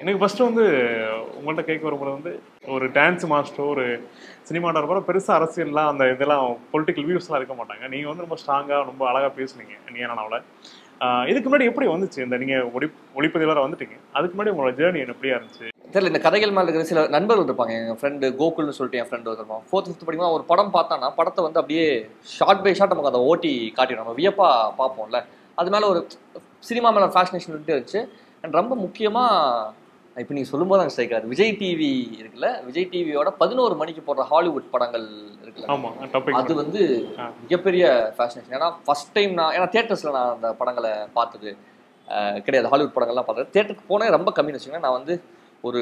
எனக்கு ஃபர்ஸ்ட் வந்து உங்கள்கிட்ட கேட்க வரும்போது வந்து ஒரு டான்ஸ் மாஸ்டரோ ஒரு சினிமாட்டோகிராஃபரோ பெருசாக அரசியல்லாம் அந்த இதெல்லாம் பொலிட்டிக்கல் வியூஸ்லாம் இருக்க மாட்டாங்க. நீங்கள் வந்து ரொம்ப ஸ்ட்ராங்காக ரொம்ப அழகாக பேசுனீங்க நீ நானாவில். இதுக்கு முன்னாடி எப்படி வந்துச்சு இந்த நீங்கள் ஒளிப்பதிவாளராக வந்துட்டீங்க, அதுக்கு முன்னாடி உங்களோட ஜேர்னி எப்படியா இருந்துச்சு? தெரியல. இந்த கதைகள் மேலே இருக்கிற சில நண்பர்கள் இருப்பாங்க. எங்கள் ஃப்ரெண்டு கோகுல்னு சொல்லிட்டு என் ஃப்ரெண்டு இருப்பான். 4th 5th படிக்கும்போது ஒரு படம் பார்த்தானா படத்தை வந்து அப்படியே ஷார்ட் பை ஷார்ட் நமக்கு அதை ஓட்டி காட்டிடும், நம்ம வியப்பாக பார்ப்போம்ல. அது மேலே ஒரு சினிமா மேலே ஃபேஷனேஷன் இருந்துச்சு. அண்ட் ரொம்ப முக்கியமாக இப்போ நீங்கள் சொல்லும்போது தான் ஸ்ட்ரைக் ஆகுது, விஜய் டிவி இருக்குல்ல, விஜய் டிவியோட 11 மணிக்கு போடுற ஹாலிவுட் படங்கள் இருக்குல்ல, அது வந்து மிகப்பெரிய ஃபேஷனேஷன். ஏன்னா ஃபர்ஸ்ட் டைம் ஏன்னா தியேட்டர்ஸில் நான் அந்த படங்களை பார்த்தது கிடையாது. ஹாலிவுட் படங்கள்லாம் பார்த்தது தியேட்டருக்கு போனே ரொம்ப கம்மின்னு வச்சுக்கோங்க. நான் வந்து ஒரு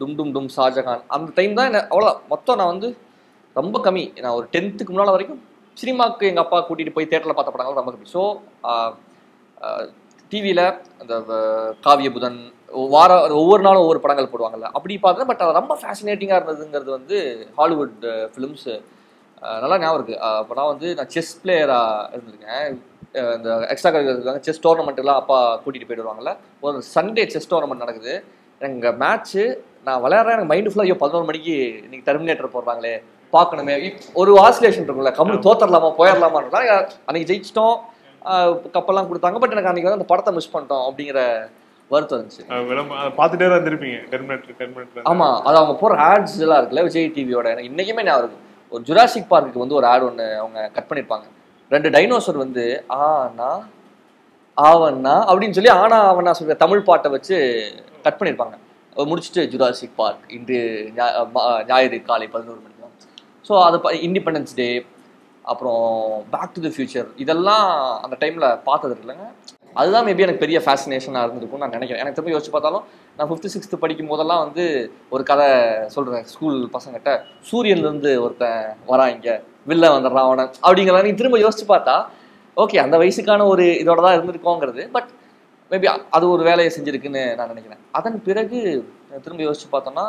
டும் டும் டும் ஷாஜகான் அந்த டைம் தான் என்ன அவ்வளோ மொத்தம் நான் வந்து ரொம்ப கம்மி. நான் ஒரு 10th முன்னால் வரைக்கும் சினிமாவுக்கு எங்கள் அப்பா கூட்டிகிட்டு போய் தியேட்டரில் பார்த்த படங்கள் ரொம்ப கம்மி. ஸோ டிவியில் அந்த காவிய புதன் ஒவ்வொரு நாளும் ஒவ்வொரு படங்கள் போடுவாங்கல்ல, அப்படி பார்த்தேன். பட் அது ரொம்ப ஃபேசினேட்டிங்காக இருந்ததுங்கிறது வந்து ஹாலிவுட் ஃபிலிம்ஸு நல்லா ஞாபகம் இருக்குது. அப்போ நான் செஸ் பிளேயராக இருந்திருக்கேன். இந்த எக்ஸ்ட்ரா கரிக்குலர் செஸ் டோர்னமெண்ட்டுலாம் அப்பா கூட்டிகிட்டு போயிட்டு வருவாங்கல்ல. ஒரு சண்டே செஸ் டோர்னமெண்ட் நடக்குது. எங்கள் மேட்ச்சு நான் விளையாடுறேன், எனக்கு மைண்டு ஃபுல்லாக 11 மணிக்கு இன்றைக்கி டெர்மினேட்டர் போடுறாங்களே பார்க்கணுமே, ஒரு ஆசிலேஷன் இருக்கும்ல, கம்முனு தோத்தரலாமா போயிடலாமான்னு. அன்றைக்கி ஜெயிச்சிட்டோம், கப்பெல்லாம் கொடுத்தாங்க. பட் எனக்கு அன்றைக்கி வந்து அந்த படத்தை மிஸ் பண்ணிட்டோம் அப்படிங்கிற வருத்தம் இருந்துச்சு. பார்த்துட்டே தான் இருந்திருப்பீங்க டெர்மினேட்டர். ஆமாம், அது அவங்க போகிற ஆட்ஸ் எல்லாம் இருக்குல்ல விஜய் டிவியோட, எனக்கு இன்றைக்குமே ஞாபகம் இருக்கும். ஒரு ஜுராசிக் பார்க்குக்கு வந்து ஒரு ஆட் ஒன்று அவங்க கட் பண்ணியிருப்பாங்க. 2 டைனோசர் வந்து ஆனா ஆவண்ணா அப்படின்னு சொல்லி ஆனா ஆவண்ணா சொல்ற தமிழ் பாட்டை வச்சு கட் பண்ணியிருப்பாங்க. முடிச்சுட்டு ஜுராசிக் பார்க் இன்று ஞாயிறு காலை 11 மணிக்கு தான். ஸோ அது இண்டிபெண்டன்ஸ் டே, அப்புறம் பேக் டு தி ஃபியூச்சர், இதெல்லாம் அந்த டைமில் பார்த்தது இல்லைங்க. அதுதான் மேபி எனக்கு பெரிய ஃபேசினேஷனாக இருந்திருக்கும்னு நான் நினைக்கிறேன். எனக்கு திரும்ப யோசிச்சு பார்த்தாலும் நான் 5th 6th படிக்கும் போதெல்லாம் வந்து ஒரு கதை சொல்கிறேன் ஸ்கூல் பசங்கிட்ட, சூரியன்லேருந்து ஒருத்தன் வரான், இங்கே வில்ல வந்துடுறான் அவனை அப்படிங்கிறத நீ திரும்ப யோசிச்சு பார்த்தா ஓகே அந்த வயசுக்கான ஒரு இதோட தான் இருந்திருக்கோங்கிறது. பட் மேபி அது ஒரு வேலையை செஞ்சுருக்குன்னு நான் நினைக்கிறேன். அதன் பிறகு திரும்ப யோசிச்சு பார்த்தோம்னா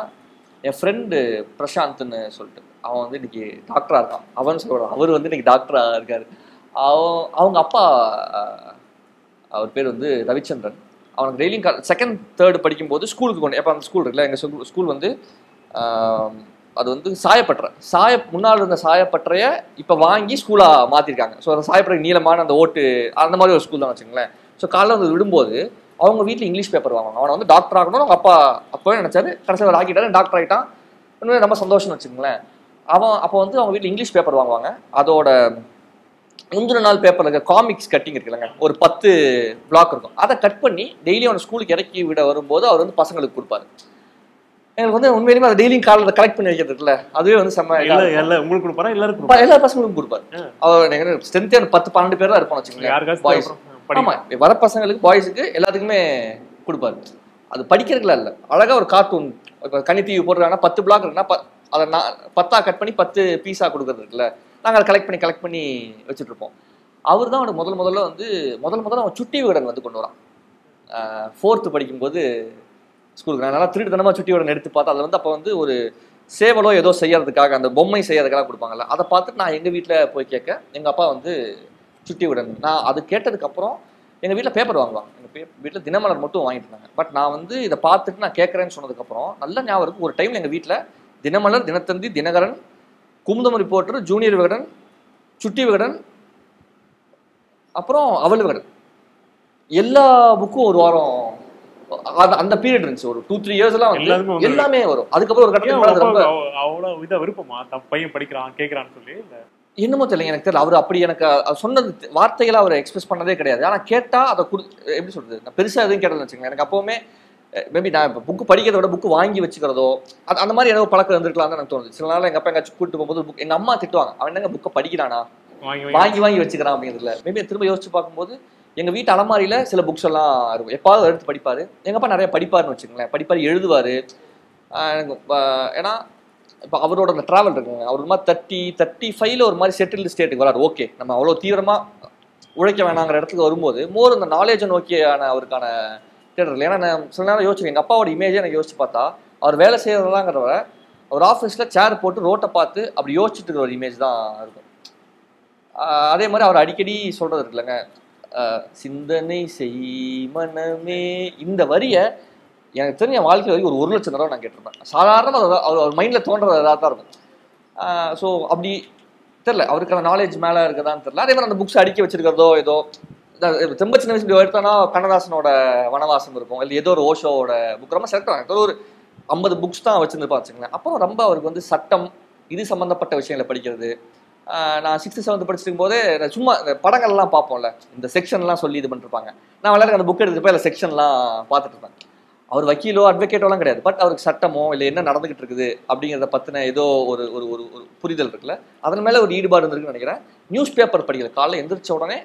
என் ஃப்ரெண்டு பிரசாந்த்னு சொல்லிட்டு அவன் வந்து இன்னைக்கு டாக்டராக இருக்கான். அவன் சொல்கிறான், அவர் வந்து இன்னைக்கு டாக்டராக இருக்கார். அவங்க அப்பா அவர் பேர் வந்து ரவிச்சந்திரன். அவனுக்கு டெய்லியும் 2nd 3rd படிக்கும்போது ஸ்கூலுக்கு கொண்டு எப்போ அந்த ஸ்கூல் இருக்குல்ல, எங்கள் ஸ்கூல் வந்து அது வந்து முன்னால் இருந்த சாயப்பட்டறையை இப்போ வாங்கி ஸ்கூலாக மாற்றிருக்காங்க. ஸோ அந்த சாயப்பட்டறை நீளமான அந்த ஓட்டு அந்த மாதிரி ஒரு ஸ்கூல் தான் வச்சுங்களேன். ஸோ காலையில் வந்து விடும்போது அவங்க வீட்டில் இங்கிலீஷ் பேப்பர் வாங்குவாங்க. அவனை வந்து டாக்டர் ஆகணும்னு அவங்க அப்பா அப்போவே நினச்சாரு. கடைசியில் ஆக்கிட்டாரு, டாக்டர் ஆகிட்டான். இன்னும் ரொம்ப சந்தோஷம்னு வச்சுங்களேன். அப்போ வந்து அவங்க வீட்டில் இங்கிலீஷ் பேப்பர் வாங்குவாங்க. அதோட முந்தின நாள் பேப்பரில் இருக்க காமிக்ஸ் கட்டிங் இருக்குல்லங்க, ஒரு 10 பிளாக் இருக்கும். அதை கட் பண்ணி டெய்லி அவனை ஸ்கூலுக்கு இறக்கி விட வரும்போது அவர் வந்து பசங்களுக்கு கொடுப்பாரு. எனக்கு வந்து உண்மையிலுமே அதை டெய்லியும் காலையில் கலெக்ட் பண்ணி வைக்கிறது இருக்குல்ல, அதுவே வந்து செம்ம. உங்களுக்கு கொடுப்பாரா? எல்லா பசங்களுக்கும் கொடுப்பாரு. அவர் ஸ்ட்ரென்த்தே 10-12 பேர் தான் இருப்பான்னு வச்சுக்கோங்க பாய்ஸ். ஆமா, வர பசங்களுக்கு பாய்ஸுக்கு எல்லாத்துக்குமே கொடுப்பாரு. அது படிக்கிறதுக்குலாம் இல்லை, அழகா ஒரு கார்ட்டூன். இப்போ கனி டிவி போடுறாங்கன்னா 10 பிளாக் இருக்குன்னா அதை 10 கட் பண்ணி 10 பீஸா கொடுக்கறது இருக்குல்ல, நாங்கள் அதை கலெக்ட் பண்ணி வச்சுட்டு இருப்போம். அவர் தான் அவனுக்கு முதல்ல வந்து முதல்ல அவன் சுட்டி விகடன் வந்து கொண்டு வரான். 4th படிக்கும்போது ஸ்கூலுக்கு நான் நல்லா திருட்டுத்தனமாக சுட்டி விகடன் எடுத்து பார்த்தா அதில் வந்து அப்போ வந்து ஒரு சேவலோ ஏதோ செய்யறதுக்காக அந்த பொம்மை செய்யறதுக்காக கொடுப்பாங்கல்ல, அதை பார்த்துட்டு நான் எங்கள் வீட்டில் போய் கேட்க எங்கள் அப்பா வந்து சுட்டி விகடன். நான் அது கேட்டதுக்கப்புறம் எங்கள் வீட்டில் பேப்பர் வாங்குவாங்க. எங்கள் வீட்டில் தினமலர் மட்டும் வாங்கிட்டு இருந்தாங்க. பட் நான் வந்து இதை பார்த்துட்டு நான் கேட்குறேன்னு சொன்னதுக்கப்புறம் நல்ல ஞாபகம் இருக்குது. ஒரு டைம் எங்கள் வீட்டில் தினமலர், தினத்தந்தி, தினகரன், குமுதம் ரிப்போர்ட்டர், ஜூனியர் விகடன், சுட்டி விகடன், அப்புறம் அவள் விகடன், எல்லா புக்கும் ஒரு வாரம் அந்த பீரியட் இருந்துச்சு. ஒரு 2-3 இயர்ஸ்லாம் வந்து எல்லாமே வரும். அதுக்கப்புறம் ஒரு கட்டத்தில் ரொம்ப அவ்வளோ இதை விருப்பமா தன் பையன் படிக்கிறான் கேட்குறான்னு சொல்லி என்னமோ தெரியல, எனக்கு தெரியல. அவர் அப்படி எனக்கு சொன்னது வார்த்தைகளை அவர் எக்ஸ்பிரஸ் பண்ணதே கிடையாது. ஆனால் கேட்டால் அதை எப்படி சொல்றது, நான் பெருசாக எதுவும் கேட்டதுன்னு வச்சுக்கோங்களேன். எனக்கு அப்போவுமே மேபி நான் இப்போ புக்கு படிக்கிறத விட புக்கு வாங்கி வச்சுக்கிறதோ அந்த மாதிரி ஏதோ பழக்கம் இருந்திருக்கலாம் தான் எனக்கு தோணுது. சில நாள் எங்கள் அப்பா எங்கேயாச்சும் கூப்பிட்டு போகும்போது புக் எங்கள் அம்மா திட்டுவாங்க, அவன் என்னங்க புக்கை படிக்கிறானா, வாங்கி வச்சுக்கிறான் அப்படிங்கிறதுல. மேபி திரும்ப யோசிச்சு பார்க்கும்போது எங்கள் வீட்டு அலமாரியில் சில புக்ஸ் எல்லாம் இருக்கும், எப்பாவது எடுத்து படிப்பார். எங்கள் அப்பா நிறைய படிப்பார்னு வச்சுக்கோங்களேன், படிப்பார், எழுதுவார். ஏன்னா இப்போ அவரோட அந்த ட்ராவல் இருக்குங்க, அவர் ஒரு மாதிரி 30-35 ஒரு மாதிரி செட்டில்டு ஸ்டேட்டுக்கு வராரு. ஓகே, நம்ம அவ்வளோ தீவிரமாக உழைக்க வேணாங்கிற இடத்துக்கு வரும்போது மோர் இந்த நாலேஜை நோக்கியான அவருக்கான தேட்டர் இல்லை. ஏன்னா நான் சில நேரம் யோசிச்சுக்கேன், எங்கள் அப்பாவோட இமேஜை எனக்கு யோசிச்சு பார்த்தா அவர் வேலை செய்கிறதாங்கிறவரை அவர் ஆஃபீஸில் சேர் போட்டு ரோட்டை பார்த்து அப்படி யோசிச்சுட்டு இருக்கிற ஒரு இமேஜ் தான் இருக்கும். அதே மாதிரி அவர் அடிக்கடி சொல்கிறது இருக்குல்லங்க, சிந்தனை செய் மனமே, இந்த வரியை எனக்கு தெரிஞ்ச என் வாழ்க்கை வரைக்கும் ஒரு 1,00,000 தடவை நான் கேட்டிருப்பேன். சாதாரணமாக அவர் மைண்டில் தோன்றது இதாக தான் இருக்கும். ஸோ அப்படி தெரில, அவருக்கான நாலேஜ் மேலே இருக்குதான்னு தெரில. அதே மாதிரி அந்த புக்ஸ் அடுக்கி வச்சிருக்கிறதோ ஏதோ ரொம்ப சின்ன வயசு எடுத்தோன்னா கண்ணதாசனோட வனவாசம் இருக்கும், இல்லை ஏதோ ஒரு ஓஷோவோட புக் ரொம்ப செலக்ட் ஆகும். ஒரு 50 புக்ஸ் தான் வச்சுருந்துருப்பா வச்சுங்களேன். அப்புறம் ரொம்ப அவருக்கு வந்து சட்டம் இது சம்மந்தப்பட்ட விஷயங்களை படிக்கிறது. நான் 6th 7th படிச்சிருக்கும் போதே சும்மா இந்த படங்கள்லாம் பார்ப்போம்ல, இந்த செக்ஷன்லாம் சொல்லி இது பண்ணிருப்பாங்க. நான் விளையாட அந்த புக் எடுத்துட்டு போய் அதில் செக்ஷன்லாம் பார்த்துட்டு இருப்பேன். அவர் வக்கீலோ அட்வொகேட்டோலாம் கிடையாது, பட் அவருக்கு சட்டமோ இல்லை என்ன நடந்துகிட்டு இருக்குது அப்படிங்கிறத பற்றின ஏதோ ஒரு ஒரு ஒரு ஒரு புரிதல் இருக்குல்ல, அதன் மேலே ஒரு ஈடுபாடு இருந்திருக்குன்னு நினைக்கிறேன். நியூஸ் பேப்பர் படிக்கல, காலையில் எந்திரிச்ச உடனே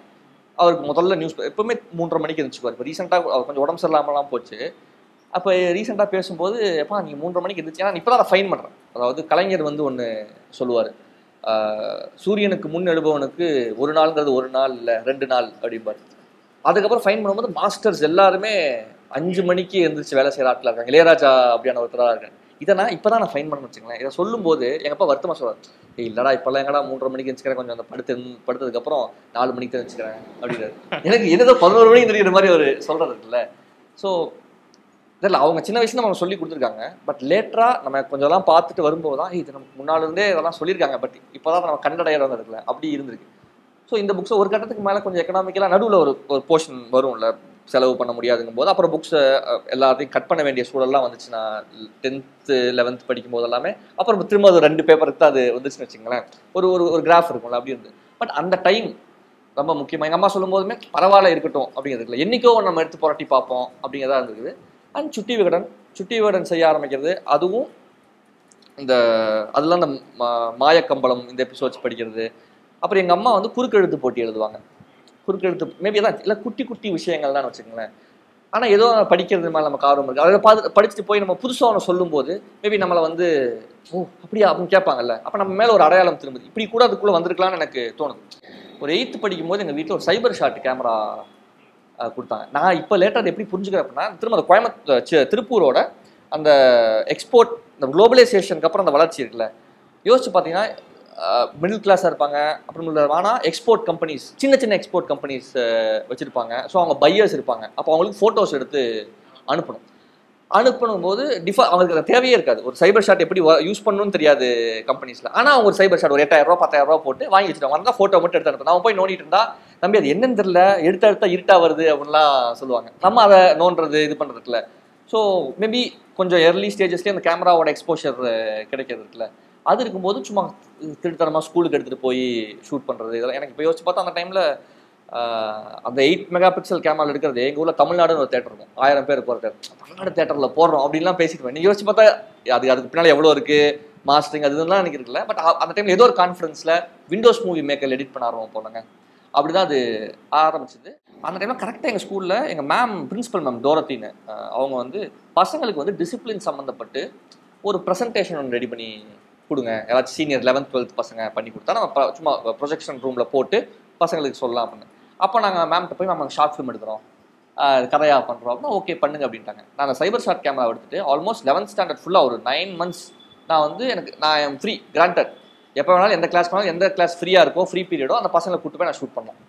அவருக்கு முதல்ல நியூஸ் எப்பவுமே 3:30 மணிக்கு எழுந்திரிச்சுக்குவார். இப்போ ரீசெண்டாக அவர் கொஞ்சம் உடம்பு சரியில்லாமலாம் போச்சு. அப்போ ரீசெண்டாக பேசும்போது எப்பா நீங்கள் 3:30 மணிக்கு எழுந்திரிச்சு, ஏன்னா இப்போ தான் நான் ஃபைன் பண்ணுறேன். அதாவது கலைஞர் வந்து ஒன்று சொல்லுவார், சூரியனுக்கு முன் எழுபவனுக்கு ஒரு நாள்ங்கிறது ஒரு நாள் இல்லை 2 நாள் அப்படிம்பார். அதுக்கப்புறம் ஃபைன் பண்ணும்போது மாஸ்டர்ஸ் எல்லாருமே 5 மணிக்கு எழுந்திரிச்சு வேலை செய்கிற ஆட்களாக இருக்காங்க. இளையராஜா அப்படியான ஒருத்தராக இருக்காங்க. இதை நான் இப்போ தான் நான் ஃபைன் பண்ண வச்சுங்களேன். இதை சொல்லும்போது எங்கள் அப்பா வருத்தமாக சொல்லுவார், இல்லைடா இப்போல்லாம் எங்கடா 3:30 மணிக்கு எழுந்திரிக்கிறேன், கொஞ்சம் அந்த படுத்ததுக்கப்புறம் 4 மணிக்கு எழுந்திரிக்கிறேன் அப்படின்றாரு. எனக்கு ஏதோ 11 மணிக்கு தெரிகிற மாதிரி ஒரு சொல்கிறது இருக்குல்ல. ஸோ இதில் அவங்க சின்ன வயசுல நம்ம சொல்லி கொடுத்துருக்காங்க. பட் லேட்டராக நம்ம கொஞ்சம்லாம் பார்த்துட்டு வரும்போது தான் இது நமக்கு முன்னாலேருந்தே இதெல்லாம் சொல்லியிருக்காங்க, பட் இப்போ தான் நம்ம கண்டடையிறவங்க இருக்குல்ல, அப்படி இருந்திருக்கு. ஸோ இந்த புக்ஸை ஒரு கட்டத்துக்கு மேலே கொஞ்சம் எக்கனாமிக்கலாக நடுவில் ஒரு போர்ஷன் வரும்ல, செலவு பண்ண முடியாதுங்கும் போது அப்புறம் புக்ஸை எல்லாத்தையும் கட் பண்ண வேண்டிய சூழல்லாம் வந்துச்சு. நான் 10th 11th படிக்கும் போது எல்லாமே அப்புறம் திரும்ப அது 2 பேப்பருக்கு தான் அது வந்துச்சுன்னு வச்சுங்களேன். ஒரு ஒரு கிராஃப் இருக்கும்ல, அப்படி இருந்து. பட் அந்த டைம் ரொம்ப முக்கியமாக எங்கள் அம்மா சொல்லும் போதுமே பரவாயில்ல இருக்கட்டும் அப்படிங்கிறதுல என்றைக்கோ நம்ம எடுத்து புரட்டி பார்ப்போம் அப்படிங்கிறதா இருந்தது. அண்ட் சுட்டி விகடன் செய்ய ஆரம்பிக்கிறது, அதுவும் இந்த அதெல்லாம் இந்த மாயக்கம்பளம் இந்த எபிசோட்ஸ் படிக்கிறது. அப்புறம் எங்கள் அம்மா வந்து குறுக்கெழுத்து போட்டி எழுதுவாங்க. குறுக்கெழுத்து மேபி தான் இல்லை குட்டி குட்டி விஷயங்கள் தான் வச்சுக்கோங்களேன். ஆனால் ஏதோ படிக்கிறது மேலே நமக்கு ஆர்வம் இருக்குது. அதை படிச்சுட்டு போய் நம்ம புதுசாக ஒன்று சொல்லும்போது மேபி நம்மளை வந்து ஓ அப்படியா அப்படின்னு கேட்பாங்கல்ல, அப்போ நம்ம மேலே ஒரு அடையாளம் திரும்புது. இப்படி கூட அதுக்குள்ளே வந்திருக்கலாம்னு எனக்கு தோணுது. ஒரு 8th படிக்கும்போது எங்கள் வீட்டில் ஒரு சைபர் ஷாட் கேமரா கொடுத்தாங்க. நான் இப்போ லேட்டர் அதை எப்படி புரிஞ்சுக்கிறேன் அப்படின்னா, திரும்ப அந்த திருப்பூரோட அந்த எக்ஸ்போர்ட் இந்த குளோபலைசேஷனுக்கு அப்புறம் அந்த வளர்ச்சி இருக்குல்ல, யோசிச்சு பார்த்தீங்கன்னா மிடில் கிளாஸாக இருப்பாங்க. அப்புறம் ஆனால் எக்ஸ்போர்ட் கம்பெனிஸ் சின்ன சின்ன எக்ஸ்போர்ட் கம்பெனிஸ் வச்சுருப்பாங்க. ஸோ அவங்க பையர்ஸ் இருப்பாங்க. அப்போ அவங்களுக்கு ஃபோட்டோஸ் எடுத்து அனுப்பணும் போது அவங்களுக்கு அந்த தேவையே இருக்காது. ஒரு சைபர் ஷாட் எப்படி யூஸ் பண்ணணும்னு தெரியாது கம்பெனிஸில். ஆனால் அவங்க ஒரு சைபர் ஷாட் ஒரு 8,000 10,000 போட்டு வாங்கி வச்சுருவாங்க. வந்தால் ஃபோட்டோ மட்டும் எடுத்து அனுப்பணும். நான் போய் நோண்டிட்டு இருந்தா தம்பி அது என்னன்னு தெரியல, எடுத்தா இருட்டா வருது அப்படின்லாம் சொல்லுவாங்க. நம்ம அதை நோண்டுறது இது பண்ணுறது இருக்குல்ல. ஸோ மேபி கொஞ்சம் ஏர்லி ஸ்டேஜஸ்லேயே அந்த கேமராவோட எக்ஸ்போஷர் கிடைக்கிறது இருக்குல்ல, அது இருக்கும்போது சும்மா திருத்தனமாக ஸ்கூலுக்கு எடுத்துகிட்டு போய் ஷூட் பண்ணுறது இதெல்லாம் எனக்கு இப்போ யோசிச்சு பார்த்தா அந்த டைமில் அந்த 8 மெகாபிக்சல் கேமரா எடுக்கிறது எங்கள் ஊரில் தமிழ்நாடுன்னு ஒரு தேட்டர் இருக்கும், 1000 பேர் போகிற தேட்டர், தமிழ்நாடு தேட்டரில் போடுறோம் அப்படின்லாம் பேசிட்டு நீங்கள் யோசிச்சு பார்த்தா அதுக்கு பின்னால் எவ்வளோ இருக்குது மாஸ்டரிங் அது இதெல்லாம் எனக்கு இருக்குல்ல. பட் அந்த டைமில் ஏதோ ஒரு கான்ஃபரன்ஸில் விண்டோஸ் மூவி மேக்கர் எடிட் பண்ண ஆரம்பம் போனாங்க. அப்படி தான் அது ஆரம்பிச்சிது. அந்த டைமில் கரெக்டாக எங்கள் ஸ்கூலில் எங்கள் பிரின்சிபல் மேம் டோரத்தின்னு அவங்க வந்து பசங்களுக்கு வந்து டிசிப்ளின் சம்மந்தப்பட்டு ஒரு ப்ரெசன்டேஷன் ஒன்று ரெடி பண்ணி கொடுங்க, ஏதாச்சும் சீனியர் 11th 12th பசங்க பண்ணி கொடுத்தா நம்ம சும்மா ப்ரொஜெக்ஷன் ரூமில் போட்டு பசங்களுக்கு சொல்லலாம் அப்படின்னு. அப்போ நாங்கள் மேம்கிட்ட போய் மேம் ஷார்ட் ஃபிலிம் எடுக்கிறோம், கதையாக பண்ணுறோம் அப்படின்னா ஓகே பண்ணுங்க அப்படின்ட்டாங்க. நான் அந்த சைபர் ஷாட் கேமரா எடுத்துகிட்டு ஆல்மோஸ்ட் 11th ஸ்டாண்டர்ட் ஃபுல்லாக ஒரு 9 months நான் வந்து நான் ஃப்ரீ கிராண்டட் எப்போ வேணாலும் எந்த கிளாஸ் வேணாலும் எந்த கிளாஸ் ஃப்ரீயாக இருக்கோ ஃப்ரீ பீரியடோ அந்த பசங்களை கூப்பிட்டு போய் நான் ஷூட் பண்ணேன்.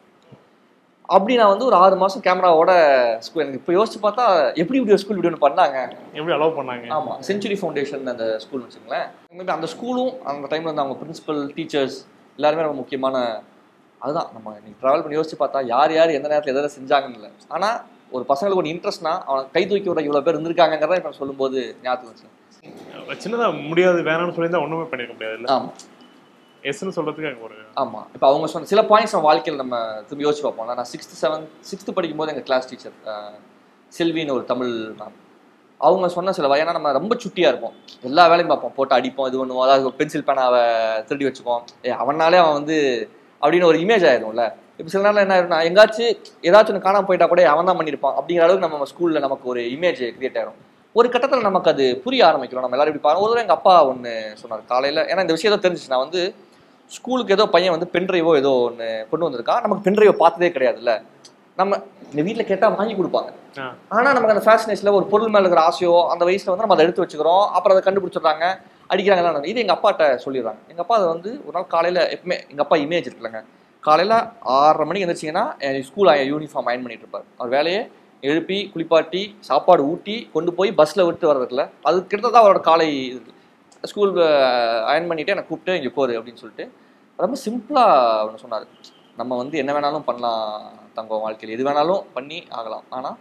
அப்படி நான் வந்து ஒரு 6 மாதம் கேமராவோட ஸ்கூல் எனக்கு இப்போ யோசிச்சு பார்த்தா எப்படி இப்படி ஸ்கூல் இப்படி ஒன்று பண்ணாங்க, எப்படி அலோவ் பண்ணாங்க. ஆமாம், செஞ்சுரி ஃபவுண்டேஷன் அந்த ஸ்கூல் வச்சுங்களேன். அந்த ஸ்கூலும் அந்த டைமில் வந்து அவங்க பிரின்சிபல் டீச்சர்ஸ் எல்லாருமே ரொம்ப முக்கியமான அதுதான். நம்ம நீங்கள் ட்ராவல் பண்ணி யோசிச்சு பார்த்தா யார் எந்த நேரத்தில் எதாவது செஞ்சாங்கன்னு இல்லை, ஆனால் ஒரு பசங்களுக்கு ஒரு இன்ட்ரெஸ்ட்னா அவன் கை தூக்கி விட இவ்வளோ பேர் இருந்திருக்காங்கிறத இப்போ சொல்லும்போது ஞாபகம் வச்சு சின்னதாக முடியாது வேணாம்னு சொல்லி ஒன்றுமே பண்ணியிருக்க முடியாது இல்லை. ஆமாம் எஸ்ன்னு சொல்கிறதுக்கு அங்கே ஒரு ஆமாம். இப்போ அவங்க சொன்ன சில பாயிண்ட்ஸ் நம்ம வாழ்க்கையில் நம்ம திரும்பி யோசிச்சு பார்ப்போம். நான் 6th படிக்கும்போது எங்கள் கிளாஸ் டீச்சர் செல்வின்னு ஒரு தமிழ் மேம், அவங்க சொன்ன சில ஏன்னா நம்ம ரொம்ப சுட்டியாக இருப்போம், எல்லா வேலையும் பார்ப்போம், போட்டு அடிப்போம், இது பண்ணுவோம், அதாவது பென்சில் பேனாவை திருடி வச்சுக்குவோம், அவனாலே அவன் வந்து அப்படின்னு ஒரு இமேஜ் ஆயிரும்ல. இப்போ சில நேரம் என்ன ஆயிரும்னா எங்காச்சும் ஏதாச்சும் ஒன்று காணாமல் போயிட்டா கூட அவன் தான் பண்ணியிருப்பான் அப்படிங்கிற அளவுக்கு நம்ம ஸ்கூலில் நமக்கு ஒரு இமேஜ் கிரியேட் ஆயிரும். ஒரு கட்டத்தில் நமக்கு அது புரிய ஆரம்பிக்கிறோம். நம்ம எல்லாரும் இப்படி பாருங்க. ஒரு எங்கள் அப்பா ஒன்று சொன்னார் காலையில், ஏன்னா இந்த விஷயம் தெரிஞ்சிச்சு, நான் வந்து ஸ்கூலுக்கு ஏதோ பையன் வந்து பென்ட்ரைவோ ஏதோ ஒன்று கொண்டு வந்திருக்கான், நமக்கு பென்ட்ரைவோ பார்த்ததே கிடையாதுல்ல, நம்ம இந்த வீட்டில் கேட்டால் வாங்கி கொடுப்பாங்க, ஆனால் நமக்கு அந்த ஃபேஷனேஷனில் ஒரு பொருள் மேலே இருக்கிற ஆசையோ அந்த வயசில் வந்து நம்ம அதை எடுத்து வச்சுக்கிறோம், அப்புறம் அதை கண்டுபிடிச்சிடுறாங்க, அடிக்கிறாங்கலாம். இது எங்கள் அப்பாட்ட சொல்லிடுறாங்க. எங்கள் அப்பா அதை வந்து ஒரு நாள் காலையில் எப்பவுமே எங்கள் அப்பா இமேஜ் இருக்குல்லங்க, காலையில் 6:30 மணிக்கு எழுந்திரிச்சிங்கன்னா ஸ்கூல் யூனிஃபார்ம் அயன் பண்ணிட்டு இருப்பார். அவர் வேலையே எழுப்பி குளிப்பாட்டி சாப்பாடு ஊட்டி கொண்டு போய் பஸ்ஸில் விட்டு வர்றதுக்குல அது கிட்டத்தட்ட அவரோட காலை ஸ்கூல் அயன் பண்ணிவிட்டு எனக்கு கூப்பிட்டு இங்கே போரு அப்படின்னு சொல்லிட்டு ரொம்ப சிம்பிளாக ஒன்று சொன்னார். நம்ம வந்து என்ன வேணாலும் பண்ணலாம் தங்கம், வாழ்க்கையில் எது வேணாலும் பண்ணி ஆகலாம். ஆனால்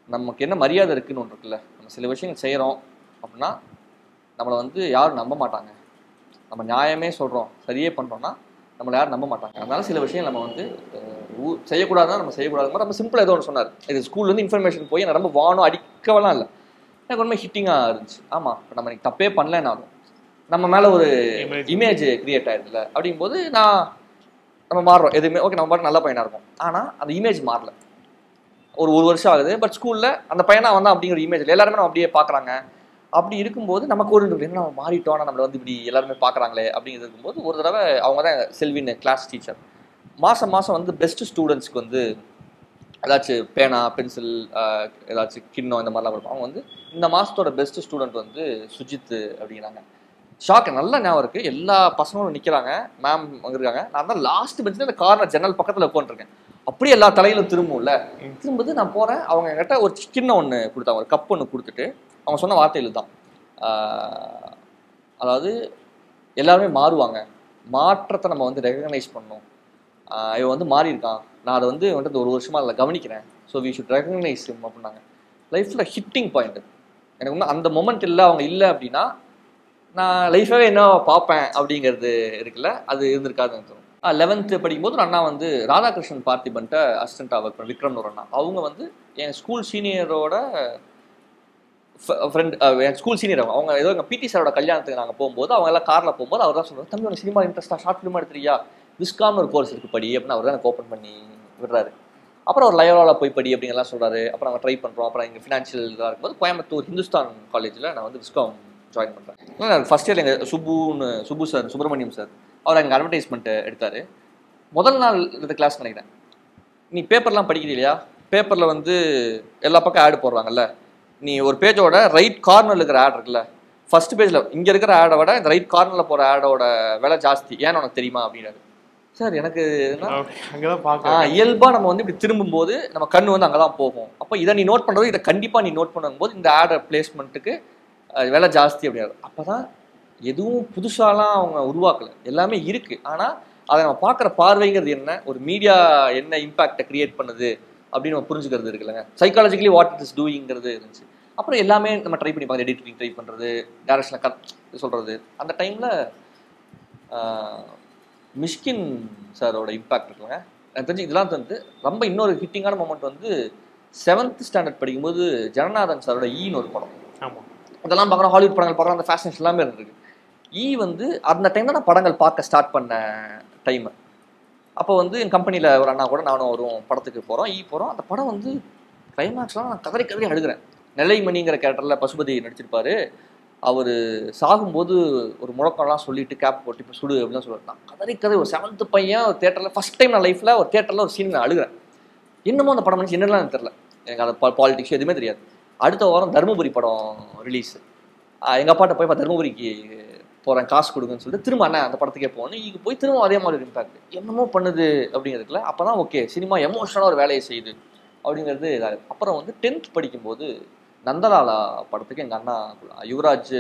நமக்கு என்ன மரியாதை இருக்குன்னு ஒன்று இருக்குல்ல, நம்ம சில விஷயங்கள் செய்கிறோம் அப்படின்னா நம்மளை வந்து யாரும் நம்ப மாட்டாங்க. நம்ம நியாயமே சொல்கிறோம், சரியே பண்ணுறோன்னா நம்மளை யாரும் நம்ப மாட்டாங்க. அதனால சில விஷயம் நம்ம வந்து செய்யக்கூடாதுன்னா நம்ம செய்யக்கூடாது. ரொம்ப சிம்பிளாக ஏதோ ஒன்று சொன்னார். இது ஸ்கூல்லேருந்து இன்ஃபர்மேஷன் போய் எனக்கு ரொம்ப வானம் அடிக்கவெல்லாம் இல்லை, எனக்கு ரொம்ப ஹிட்டிங்காக இருந்துச்சு. ஆமாம், இப்போ நம்ம இன்னைக்கு தப்பே பண்ணலனாலும் நம்ம மேலே ஒரு இமேஜ் கிரியேட் ஆகிடுதுல. அப்படிங்கும்போது நம்ம மாறுறோம் எதுவுமே ஓகே, நம்ம பாட்டு நல்ல பையனாக இருக்கும். ஆனால் அந்த இமேஜ் மாறல. ஒரு வருஷம் ஆகுது, பட் ஸ்கூலில் அந்த பையனா வந்தான் அப்படிங்கிற இமேஜ் எல்லாருமே நம்ம அப்படியே பார்க்குறாங்க. அப்படி இருக்கும்போது நமக்கு ஒரு என்ன நம்ம மாறிட்டோம், ஆனால் நம்மளை வந்து இப்படி எல்லாருமே பார்க்குறாங்களே அப்படிங்கிறது இருக்கும்போது ஒரு தடவை அவங்க தான் செல்வின் கிளாஸ் டீச்சர் மாதம் வந்து பெஸ்ட் ஸ்டூடெண்ட்ஸ்க்கு வந்து ஏதாச்சும் பேனா பென்சில் ஏதாச்சும் கிண்ணம் இந்த மாதிரிலாம் இருக்கும். அவங்க வந்து இந்த மாதத்தோட பெஸ்ட் ஸ்டூடெண்ட் வந்து சுஜித் அப்படிங்கிறாங்க. ஷாக்கு நல்லா ஞாபகம் இருக்குது. எல்லா பசங்களும் நிற்கிறாங்க, மேம் வந்துருக்காங்க. நான் தான் லாஸ்ட் பெஞ்சில் இந்த கார்னர் ஜன்னல் பக்கத்தில் உட்காந்துருக்கேன். அப்படியே எல்லா தலையிலும் திரும்பும்ல, திரும்புது நான் போகிறேன். அவங்க என்கிட்ட ஒரு கிண்ணம் ஒன்று கொடுத்தாங்க, ஒரு கப் ஒன்று கொடுத்துட்டு அவங்க சொன்ன வார்த்தைகள் தான், அதாவது எல்லாருமே மாறுவாங்க, மாற்றத்தை நம்ம வந்து ரெகக்னைஸ் பண்ணணும். இவன் வந்து மாறி இருக்கான், நான் அதை வந்து வந்துட்டு ஒரு வருஷமாக அதில் கவனிக்கிறேன், so we should recognise him அப்படின்னாங்க. லைஃப்பில் ஹிட்டிங் பாயிண்ட் எனக்கு வந்து அந்த மொமெண்ட் இல்லை. அவங்க இல்லை அப்படின்னா நான் லைஃபாகவே என்ன பார்ப்பேன் அப்படிங்கிறது இருக்குல்ல, அது இருந்திருக்காதுன்னு தோணும். 11th படிக்கும்போது ஒரு அண்ணா வந்து ராதாகிருஷ்ணன் பார்த்திபன்ட்ட அசிஸ்டண்ட்டாக ஒர்க் பண்ண விக்ரம்னு ஒரு அண்ணா. அவங்க வந்து என் ஸ்கூல் சீனியரோட ஃப்ரெண்ட், என் ஸ்கூல் சீனியர். அவங்க ஏதோ எங்கள் பிடி சாரோட கல்யாணத்துக்கு நாங்கள் போகும்போது அவங்க எல்லாம் காரில் போகும்போது அவர் தான் சொல்லுவார், தம்பி ஒரு சினிமா இன்ட்ரெஸ்ட்டாக ஷார்ட் ஃபிலிமாக எடுத்துறியா, விஸ்காம்னு ஒரு கோர்ஸ் இருக்குது படி அப்படின்னு அவர் தான் எனக்கு ஓப்பன் பண்ணி விடுறாரு. அப்புறம் ஒரு லயோலாவில் போய் படி அப்படிங்கலாம் சொல்கிறாரு. அப்புறம் நாங்கள் ட்ரை பண்ணுறோம். அப்புறம் எங்கள் ஃபினான்ஷியல் இதாக இருக்கும்போது கோயம்புத்தூர் ஹிந்துஸ்தான் காலேஜில் நான் வந்து விஸ்காம் ஜாயின் பண்ணுறேன். ஃபஸ்ட் இயர் எங்கள் சுப்பு சார், சுப்பிரமணியம் சார், அவர் எங்கள் அட்வர்டைஸ்மெண்ட்டு எடுத்தார். முதல் நாள் இந்த கிளாஸ் நினைக்கிறேன், நீ பேப்பர்லாம் படிக்கிறீ இல்லையா, பேப்பரில் வந்து எல்லா பக்கம் ஆடு போடுறாங்கல்ல, நீ ஒரு பேஜோட ரைட் கார்னரில் இருக்கிற ஆட் இருக்குல்ல, ஃபர்ஸ்ட் பேஜில் இங்கே இருக்கிற ஆடை விட இந்த ரைட் கார்னரில் போகிற ஆடோட விலை ஜாஸ்தி, ஏன்னு உனக்கு தெரியுமா அப்படின்னாரு. சார் எனக்கு இயல்பாக நம்ம வந்து இப்படி திரும்பும்போது நம்ம கண்ணு வந்து அங்கே தான் போகும். அப்போ இதை நீ நோட் பண்ணுறது, இதை கண்டிப்பாக நீ நோட் பண்ணும்போது இந்த ஆடை பிளேஸ்மெண்ட்டுக்கு விலை ஜாஸ்தி அப்படின்னாரு. அப்போ தான் எதுவும் புதுசாலாம் அவங்க உருவாக்கலை, எல்லாமே இருக்குது. ஆனால் அதை நம்ம பார்க்குற பார்வைங்கிறது என்ன, ஒரு மீடியா என்ன இம்பேக்டை கிரியேட் பண்ணுது அப்படின்னு நம்ம புரிஞ்சுக்கிறது இருக்குல்லங்க. சைக்காலஜிக்கலி வாட் இட் இஸ் டூயிங்கிறது இருந்துச்சு. அப்புறம் எல்லாமே நம்ம ட்ரை பண்ணி பார்த்து, எடிட்டிங் ட்ரை பண்ணுறது, டேரக்ஷனில் சொல்கிறது. அந்த டைமில் மிஷ்கின் சாரோட இம்பேக்ட் இருக்குங்க. எனக்கு தெரிஞ்சு இதெல்லாம் வந்து ரொம்ப இன்னொரு ஹிட்டிங்கான மூமெண்ட் வந்து 7th ஸ்டாண்டர்ட் படிக்கும்போது ஜனநாதன் சாரோட ஈன்னு ஒரு படம். ஆமாம், இதெல்லாம் பார்க்குறோம், ஹாலிவுட் படங்கள் பார்க்குறோம், அந்த ஃபேஷன்ஸ் எல்லாமே இருந்திருக்கு. வந்து அந்த டைம் தான் நான் படங்கள் பார்க்க ஸ்டார்ட் பண்ண டைமு. அப்போ வந்து என் கம்பெனியில் ஒரு அண்ணா கூட நானும் வரும் படத்துக்கு போகிறோம், போகிறோம். அந்த படம் வந்து கிளைமேக்ஸ்லாம் நான் கதறி அழுகிறேன். நெல்லைமணிங்கிற கேரக்டரில் பசுபதி நடிச்சிருப்பார். அவர் சாகும்போது ஒரு முழக்கம்லாம் சொல்லிட்டு கேப் போட்டு இப்போ சுடு அப்படின்னு சொல்லுவார். நான் கதறி ஒரு 7th பையன் ஒரு தேட்டரில் ஃபஸ்ட் டைம் நான் லைஃப்பில் ஒரு தேட்டரில் ஒரு சீன் நான் அழுகிறேன். என்னமோ அந்த படம் பண்ணிச்சு என்னெல்லாம் எனக்கு தெரியல, எனக்கு அந்த பாலிடிக்ஸ் எதுவுமே தெரியாது. அடுத்த வாரம் தருமபுரி படம் ரிலீஸ். எங்கள் அப்பாட்ட போய் தருமபுரிக்கு போகிறேன், காசு கொடுங்கன்னு சொல்லிட்டு திரும்ப அண்ணா அந்த படத்துக்கே போகணும். இங்கே போய் திரும்ப அதே மாதிரி ஒரு இம்பேக்ட் என்னமோ பண்ணுது அப்படிங்கிறதுல அப்போ தான் ஓகே சினிமா எமோஷனலாக ஒரு வேலையை செய்யுது அப்படிங்கிறது இதாக. அப்புறம் வந்து 10th படிக்கும்போது நந்தலாலா படத்துக்கு எங்கள் அண்ணா யுவராஜ்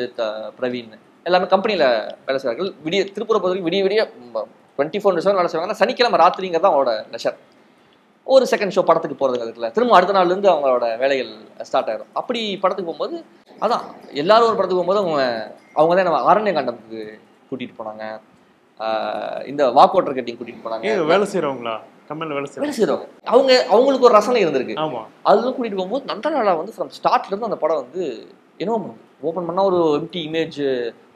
பிரவீன் எல்லாமே கம்பெனியில் வேலை செய்வார்கள். திருப்பூரை பொறுத்தவரைக்கும் விடிய 24/7 வேலை செய்வாங்க. சனிக்கிழமை ராத்திரிங்கிறது தான் அவங்களோட லெஷர். ஒரு செகண்ட் ஷோ படத்துக்கு போகிறதுங்க இருக்குல்ல, திரும்ப அடுத்த நாள்லேருந்து அவங்களோட வேலைகள் ஸ்டார்ட் ஆகிடும். அப்படி படத்துக்கு போகும்போது அதான் எல்லாரும் ஒரு படத்துக்கு போகும்போது அவங்க தான் நம்ம ஆரண்ய காண்டத்துக்கு கூட்டிகிட்டு போனாங்க, இந்த வாக் வாட்டர் கட்டிங் கூட்டிகிட்டு போனாங்க. வேலை செய்கிறவங்களா, கம்பெனியில் வேலை செய்கிறவங்க அவங்களுக்கு ஒரு ரசனை இருந்திருக்கு. ஆமாம், அதெல்லாம் கூட்டிகிட்டு போகும்போது நந்தலாலா வந்து ஃப்ரம் ஸ்டார்ட்லேருந்து அந்த படம் வந்து என்ன ஓப்பன் பண்ணால் ஒரு எம்டி இமேஜ்,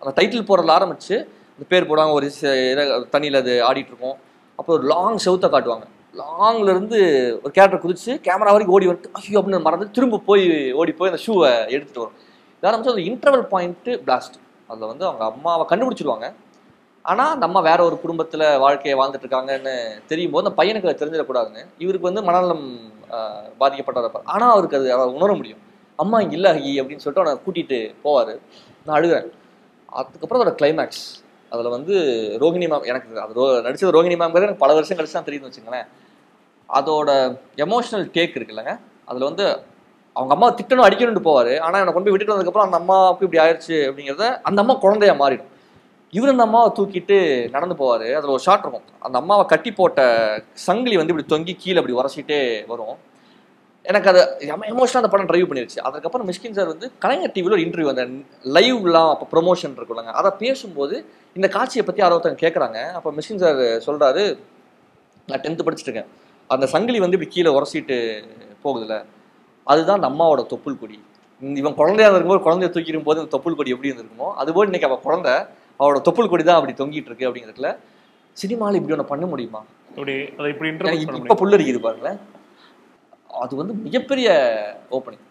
அந்த டைட்டில் போடுறதுல ஆரம்பிச்சு அந்த பேர் போடுவாங்க, ஒரு தண்ணியில் அது ஆடிட்டுருக்கோம். அப்புறம் ஒரு லாங் செவுத்தை காட்டுவாங்க, லாங்லேருந்து ஒரு கேரக்டர் குதிச்சு கேமரா வரைக்கும் ஓடி வந்துட்டு ஐயோ அப்படின்னு மறந்து திரும்ப ஓடி போய் அந்த ஷூவை எடுத்துகிட்டு வரும். இது ஆரம்பிச்சு அந்த இன்டர்வல் பாயிண்ட்டு பிளாஸ்ட். அதில் வந்து அவங்க அம்மாவை கண்டுபிடிச்சிருவாங்க. ஆனால் அந்த அம்மா வேற ஒரு குடும்பத்தில் வாழ்க்கையை வாழ்ந்துட்டு இருக்காங்கன்னு தெரியும் போது அந்த பையனுக்கு அது தெரிஞ்சிடக்கூடாதுன்னு இவருக்கு வந்து மனநலம் பாதிக்கப்பட்டவர். ஆனால் அவருக்கு அது அவரை உணர முடியும், அம்மா இங்கே இல்லை அப்படின்னு சொல்லிட்டு அவனை கூட்டிகிட்டு போவார். நான் அழுகிறேன். அதுக்கப்புறம் அதோட கிளைமேக்ஸ், அதில் வந்து ரோஹிணி மேம், எனக்கு அது நடிச்சது ரோஹிணி மேம்ங்கிறது எனக்கு பல வருஷம் கழிச்சு தான் தெரியுதுன்னு வச்சுங்களேன். அதோட எமோஷனல் டேக் இருக்குல்லங்க, அதில் வந்து அவங்க அம்மா திட்டணும் அடிக்கணும்னு போவார். ஆனால் என்னை கொண்டு போய் விட்டுட்டு வந்ததுக்கப்புறம் அந்த அம்மாவுக்கு இப்படி ஆயிடுச்சு அப்படிங்கிறத அந்த அம்மா குழந்தையா மாறிடும். இவர் அந்த அம்மாவை தூக்கிட்டு நடந்து போவார். அதில் ஒரு ஷாட் இருக்கும், அந்த அம்மாவை கட்டி போட்ட சங்கிலி வந்து இப்படி தொங்கி கீழே அப்படி உரசிட்டே வரும். எனக்கு அது எமோஷனாக அந்த படம் ட்ரைவ் பண்ணிருச்சு. அதுக்கப்புறம் மிஷ்கின் சார் வந்து கலைஞர் டிவியில் ஒரு இன்டர்வியூ, அந்த லைவ்லாம் அப்போ ப்ரொமோஷன் இருக்குல்லங்க, அதை பேசும்போது இந்த காட்சியை பற்றி யாரோ ஒருத்தங்க கேட்குறாங்க. அப்போ மிஷ்கின் சார் சொல்கிறாரு, நான் 10th படிச்சுட்டு இருக்கேன், அந்த சங்கிலி வந்து இப்படி கீழே உரசிட்டு போகுதுல்ல, அதுதான் அந்த அம்மாவோட தொப்புள் கொடி. இவன் குழந்தையா இருக்கும்போது குழந்தைய தூக்கிடும் போது அந்த தொப்புள் கொடி எப்படி இருந்திருக்குமோ அதுபோல் இன்னைக்கு அவள் குழந்தை, அவளோட தொப்புள் கொடி தான் அப்படி தொங்கிட்டு இருக்கு அப்படிங்கிறதுல சினிமாவில் இப்படி ஒன்று பண்ண முடியுமா? இப்படி இப்போ புல்லரிக்குது பாருங்களேன். அது வந்து மிகப்பெரிய ஓப்பனிங்.